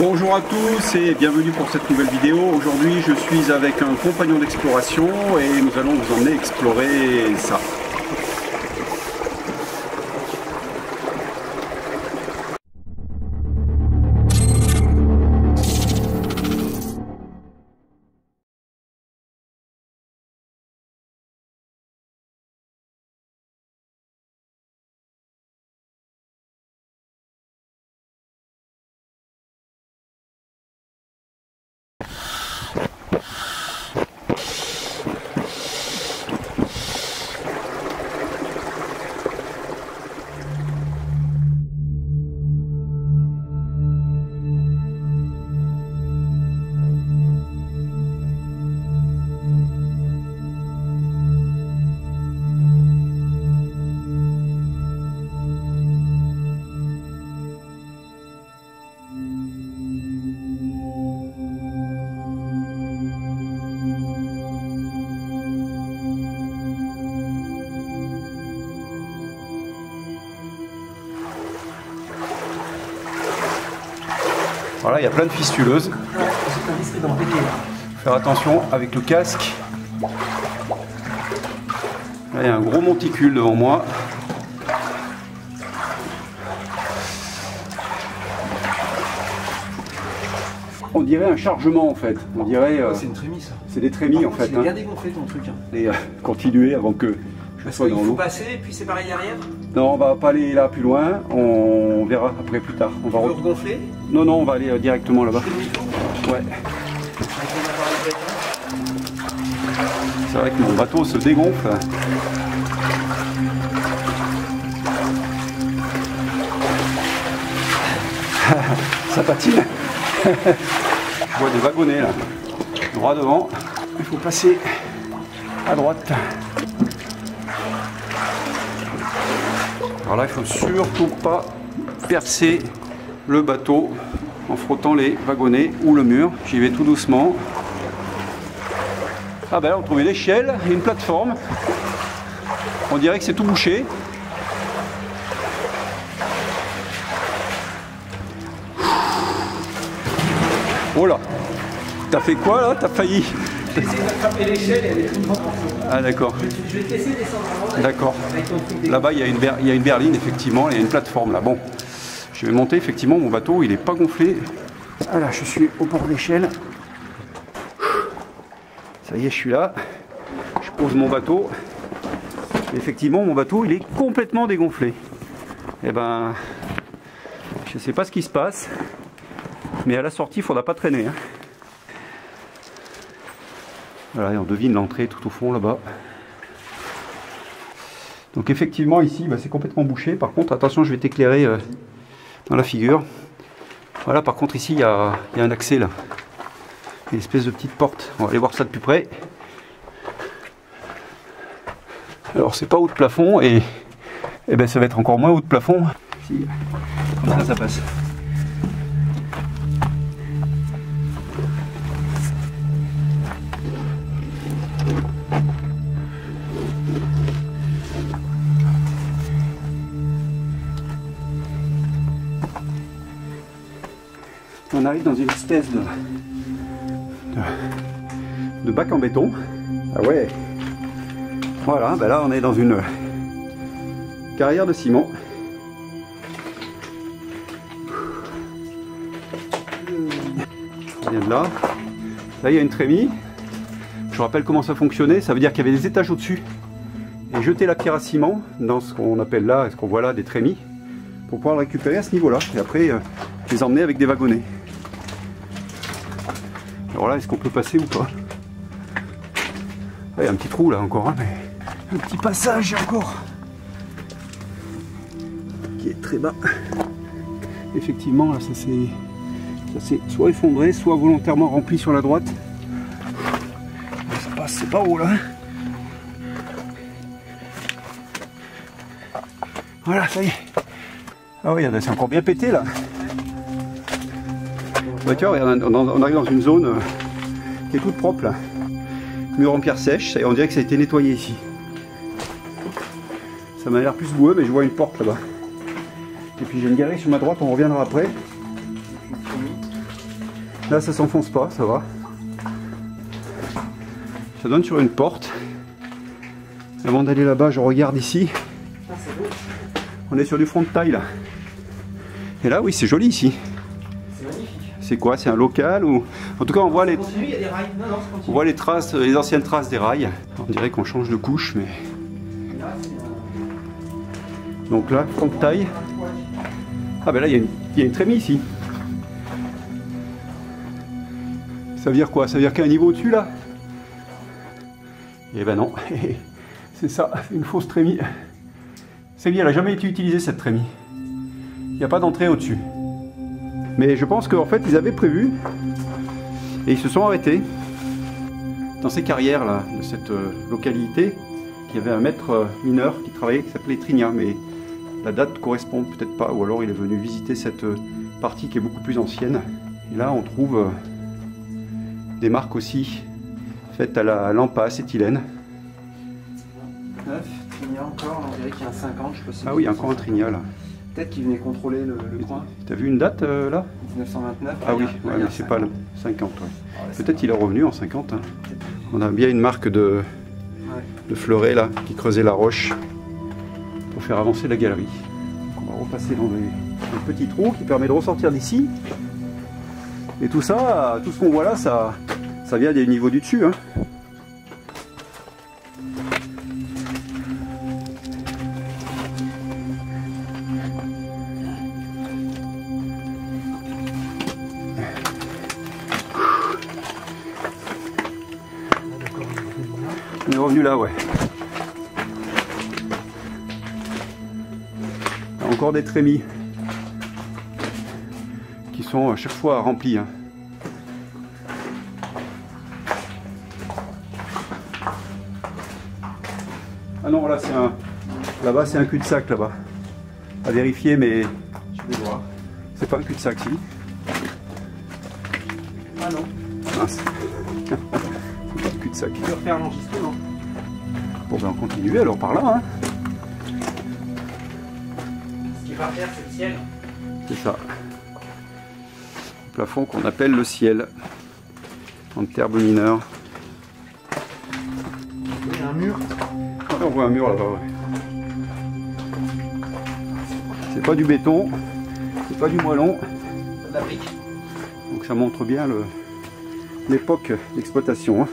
Bonjour à tous et bienvenue pour cette nouvelle vidéo. Aujourd'hui je suis avec un compagnon d'exploration et nous allons vous emmener explorer ça. Voilà, il y a plein de fistuleuses. Faire attention avec le casque. Là, il y a un gros monticule devant moi. On dirait un chargement en fait. On dirait. C'est une trémie ça. C'est des trémies en fait. Il est bien dégonflé ton truc. Et continuer avant que je sois dans l'eau. Il faut passer et puis c'est pareil derrière. Non, on va pas aller là plus loin. On verra après plus tard. On va regonfler. Non, non, on va aller directement là-bas. Ouais. C'est vrai que mon bateau se dégonfle. Ça patine. Je vois des wagonnets là. Droit devant. Il faut passer à droite. Alors là, il faut surtout pas percer le bateau en frottant les wagonnets ou le mur. J'y vais tout doucement. Ah ben là, on trouvait l'échelle et une plateforme. On dirait que c'est tout bouché. Oh là, t'as fait quoi là? T'as failli. J'ai essayé d'attraper l'échelle et elle est tout le temps partout. Ah d'accord. Je vais te laisser descendre en haut. D'accord. Là-bas, il y a une berline, effectivement, il y a une plateforme là. Bon, je vais monter, effectivement, mon bateau, il n'est pas gonflé. Voilà, je suis au bord de l'échelle. Ça y est, je suis là. Je pose mon bateau. Effectivement, mon bateau, il est complètement dégonflé. Eh ben, je ne sais pas ce qui se passe, mais à la sortie, il ne faudra pas traîner. Hein. Voilà, et on devine l'entrée tout au fond là-bas. Donc effectivement ici c'est complètement bouché. Par contre attention, je vais t'éclairer dans la figure. Voilà, par contre ici il y a un accès là. Une espèce de petite porte. On va aller voir ça de plus près. Alors c'est pas haut de plafond et ben ça va être encore moins haut de plafond. Si, comme ça passe. On arrive dans une espèce de bac en béton. Ah ouais. Voilà, ben là on est dans une carrière de ciment. On vient de là. Là il y a une trémie. Je vous rappelle comment ça fonctionnait. Ça veut dire qu'il y avait des étages au-dessus. Et jeter la pierre à ciment dans ce qu'on appelle là, ce qu'on voit là, des trémies, pour pouvoir le récupérer à ce niveau-là. Et après les emmener avec des wagonnets. Alors là, est-ce qu'on peut passer ou pas? Il y a un petit trou là encore, hein, mais un petit passage encore qui est très bas. Effectivement, là, ça s'est soit effondré, soit volontairement rempli sur la droite. Ça passe, c'est pas haut là. Voilà, ça y est. Ah oui, c'est encore bien pété là. Bah, tu vois, on arrive dans une zone qui est toute propre là. Mur en pierre sèche, et on dirait que ça a été nettoyé ici. Ça m'a l'air plus boueux, mais je vois une porte là-bas. Et puis j'ai une galerie sur ma droite, on reviendra après. Là ça s'enfonce pas, ça va. Ça donne sur une porte. Avant d'aller là-bas, je regarde ici. Ah, c'est beau. On est sur du front de taille là. Et là oui, c'est joli ici. C'est magnifique. C'est quoi? C'est un local ou... En tout cas, on voit les... Continue, il y a des rails. Non, non, c'est continu. On voit les traces, les anciennes traces des rails. On dirait qu'on change de couche, mais... Là, c'est Donc là, front de taille. Ah ben là, il y a une trémie ici. Ça veut dire quoi? Ça veut dire qu'il y a un niveau au-dessus là? Eh ben non, c'est ça, c'est une fausse trémie. C'est bien, elle n'a jamais été utilisée cette trémie. Il n'y a pas d'entrée au-dessus. Mais je pense qu'en fait, ils avaient prévu et ils se sont arrêtés. Dans ces carrières là, de cette localité, il y avait un maître mineur qui travaillait, qui s'appelait Trigna, mais la date correspond peut-être pas, ou alors il est venu visiter cette partie qui est beaucoup plus ancienne. Et là, on trouve des marques aussi faites à la lampe à acétylène. 9, Trigna encore, on dirait qu'il y a un 50, je sais pas. Ah oui, encore un Trigna là. Peut-être qu'il venait contrôler le coin. T'as vu une date là? 1929. Ah oui, ouais, mais c'est pas le 50. Ouais. Peut-être il est revenu en 50. Hein. On a bien une marque de fleuret là, qui creusait la roche pour faire avancer la galerie. Donc on va repasser dans les petits trous qui permet de ressortir d'ici. Et tout ça, tout ce qu'on voit là, ça vient des niveaux du dessus. Hein. On est revenu là, ouais. Encore des trémies qui sont à chaque fois remplis. Hein. Ah non, là c'est un... Là-bas c'est un cul-de-sac là-bas. À vérifier, mais je vais voir. C'est pas un cul-de-sac, si. Ah non. Ah, c'est pas un cul-de-sac. Tu peux refaire l'enregistrement. Bon ben on continue alors par là. Hein. Ce qui va faire, c'est le ciel. C'est ça. Le plafond qu'on appelle le ciel en termes mineurs. Il y a un mur. Ah, on voit un mur là-bas. Ouais. C'est pas du béton, c'est pas du moellon. C'est de la brique. Donc ça montre bien l'époque d'exploitation. Hein.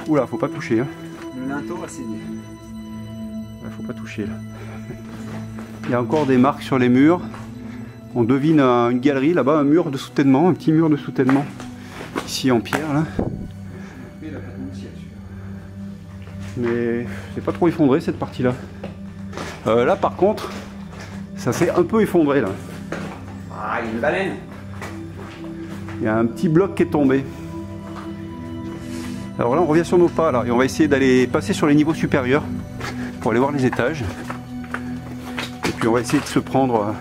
Oula, faut pas toucher. Hein. Le linteau a saigné. Faut pas toucher là. Il y a encore des marques sur les murs. On devine une galerie là-bas, un mur de soutènement, un petit mur de soutènement. Ici en pierre là. Mais c'est pas trop effondré cette partie là. Là par contre, ça s'est un peu effondré là. Ah, il y a une baleine. Il y a un petit bloc qui est tombé. Alors là on revient sur nos pas là et on va essayer d'aller passer sur les niveaux supérieurs pour aller voir les étages. Et puis on va essayer de se prendre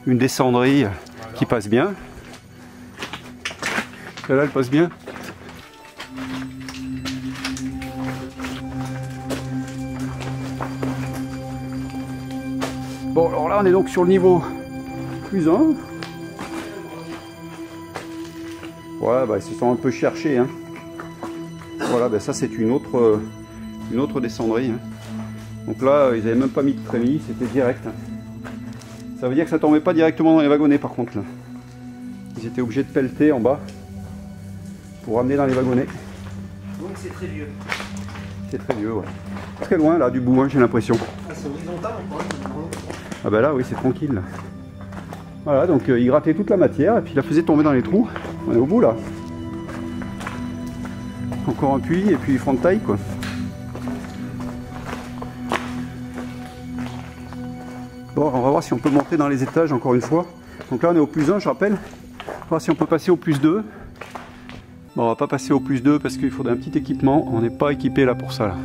une descendrie qui passe bien. Celle-là elle passe bien. Bon alors là on est donc sur le niveau plus 1. Ouais bah ils se sont un peu cherchés hein. Voilà bah ça c'est une autre descendrie hein. Donc là ils n'avaient même pas mis de trémie, c'était direct hein. Ça veut dire que ça tombait pas directement dans les wagonnets par contre là. Ils étaient obligés de pelleter en bas pour ramener dans les wagonnets. Donc c'est très vieux. C'est très vieux ouais. Très loin là du bout hein, j'ai l'impression. Ah, c'est horizontal encore. Ah bah là oui c'est tranquille là. Voilà donc il grattait toute la matière et puis il la faisait tomber dans les trous. On est au bout là. Encore un puits et puis front de taille quoi. Bon on va voir si on peut monter dans les étages encore une fois. Donc là on est au plus 1 je rappelle. On va voir si on peut passer au plus 2. Bon on va pas passer au plus 2 parce qu'il faudrait un petit équipement. On n'est pas équipé là pour ça là.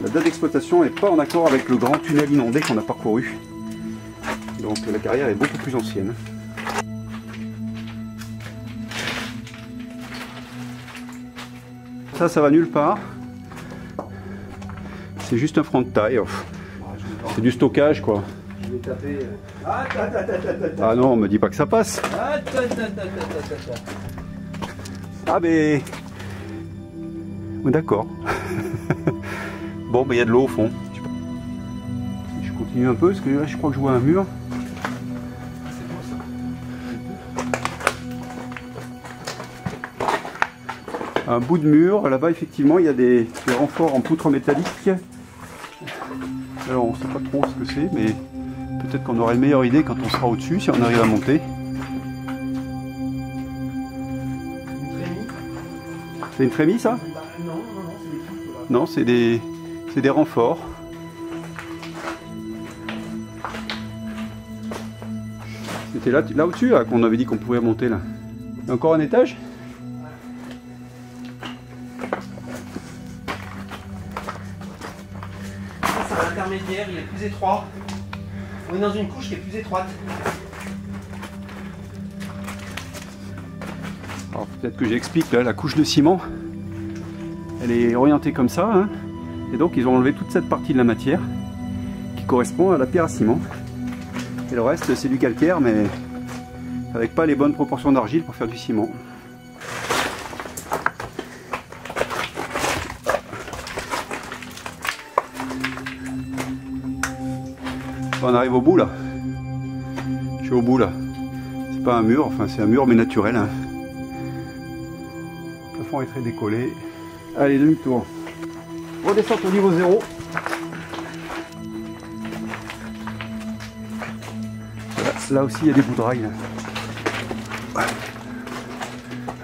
La date d'exploitation n'est pas en accord avec le grand tunnel inondé qu'on a parcouru. Donc la carrière est beaucoup plus ancienne. Ça va nulle part. C'est juste un front de taille. C'est du stockage quoi. Je vais taper. Ah non, me dis pas que ça passe. Ah mais... D'accord. Bon, ben il y a de l'eau au fond. Je continue un peu parce que là je crois que je vois un mur. Un bout de mur, là-bas effectivement il y a des renforts en poutre métallique. Alors on ne sait pas trop ce que c'est, mais peut-être qu'on aura une meilleure idée quand on sera au-dessus, si on arrive à monter. C'est une trémie ça? Non, c'est des renforts. C'était là au-dessus qu'on avait dit qu'on pouvait monter là. Encore un étage? C'est l'intermédiaire, il est plus étroit. On est dans une couche qui est plus étroite. Alors peut-être que j'explique là, la couche de ciment, elle est orientée comme ça, hein, et donc ils ont enlevé toute cette partie de la matière qui correspond à la pierre à ciment. Et le reste c'est du calcaire, mais avec pas les bonnes proportions d'argile pour faire du ciment. On arrive au bout là. Je suis au bout là. C'est pas un mur, enfin c'est un mur mais naturel. Hein. Le plafond est très décollé. Allez, demi-tour. Redescente au niveau 0. Là aussi il y a des bouts de rail. Ah,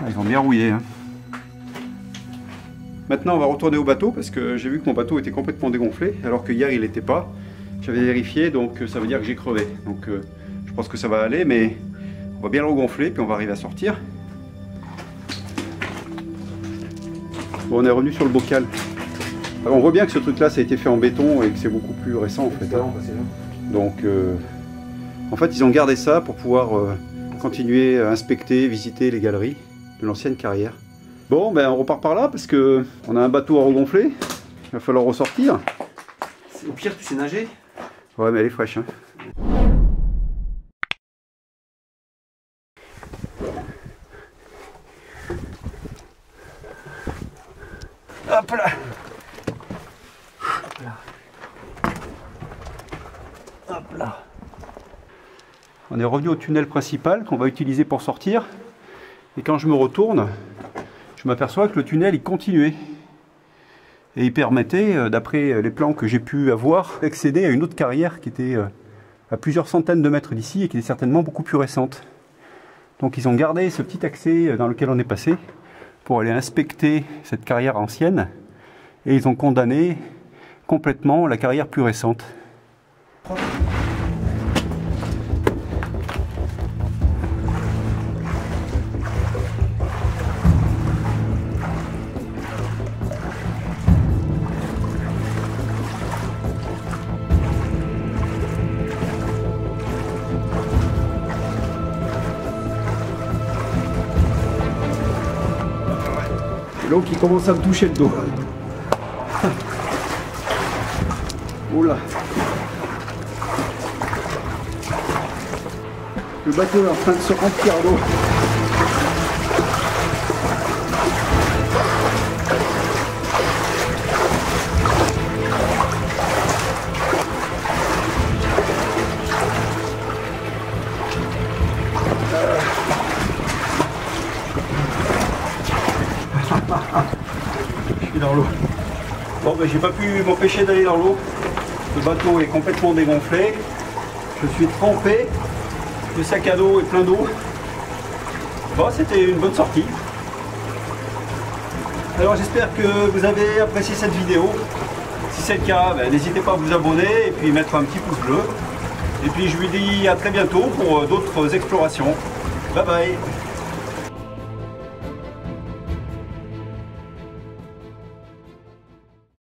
ils ont bien rouillé. Hein. Maintenant on va retourner au bateau parce que j'ai vu que mon bateau était complètement dégonflé alors que hier il n'était pas. J'avais vérifié, donc ça veut dire que j'ai crevé. Donc je pense que ça va aller, mais on va bien le regonfler, puis on va arriver à sortir. Bon, on est revenu sur le bocal. Alors, on voit bien que ce truc-là, ça a été fait en béton et que c'est beaucoup plus récent en fait. Hein. Donc, en fait, ils ont gardé ça pour pouvoir continuer à inspecter, visiter les galeries de l'ancienne carrière. Bon, ben on repart par là parce que on a un bateau à regonfler. Il va falloir ressortir. Au pire, tu sais nager? Ouais, mais elle est fraîche. Hein. Hop là. Hop là. Hop là. On est revenu au tunnel principal qu'on va utiliser pour sortir. Et quand je me retourne, je m'aperçois que le tunnel il continuait. Et il permettait, d'après les plans que j'ai pu avoir, d'accéder à une autre carrière qui était à plusieurs centaines de mètres d'ici et qui est certainement beaucoup plus récente. Donc ils ont gardé ce petit accès dans lequel on est passé pour aller inspecter cette carrière ancienne et ils ont condamné complètement la carrière plus récente. L'eau qui commence à me toucher le dos. Oula. Le bateau est en train de se remplir d'eau. Je suis dans l'eau. Bon, ben j'ai pas pu m'empêcher d'aller dans l'eau. Le bateau est complètement dégonflé. Je suis trempé. Le sac à dos est plein d'eau. Bon, c'était une bonne sortie. Alors j'espère que vous avez apprécié cette vidéo. Si c'est le cas, ben, n'hésitez pas à vous abonner et puis mettre un petit pouce bleu. Et puis je vous dis à très bientôt pour d'autres explorations. Bye bye.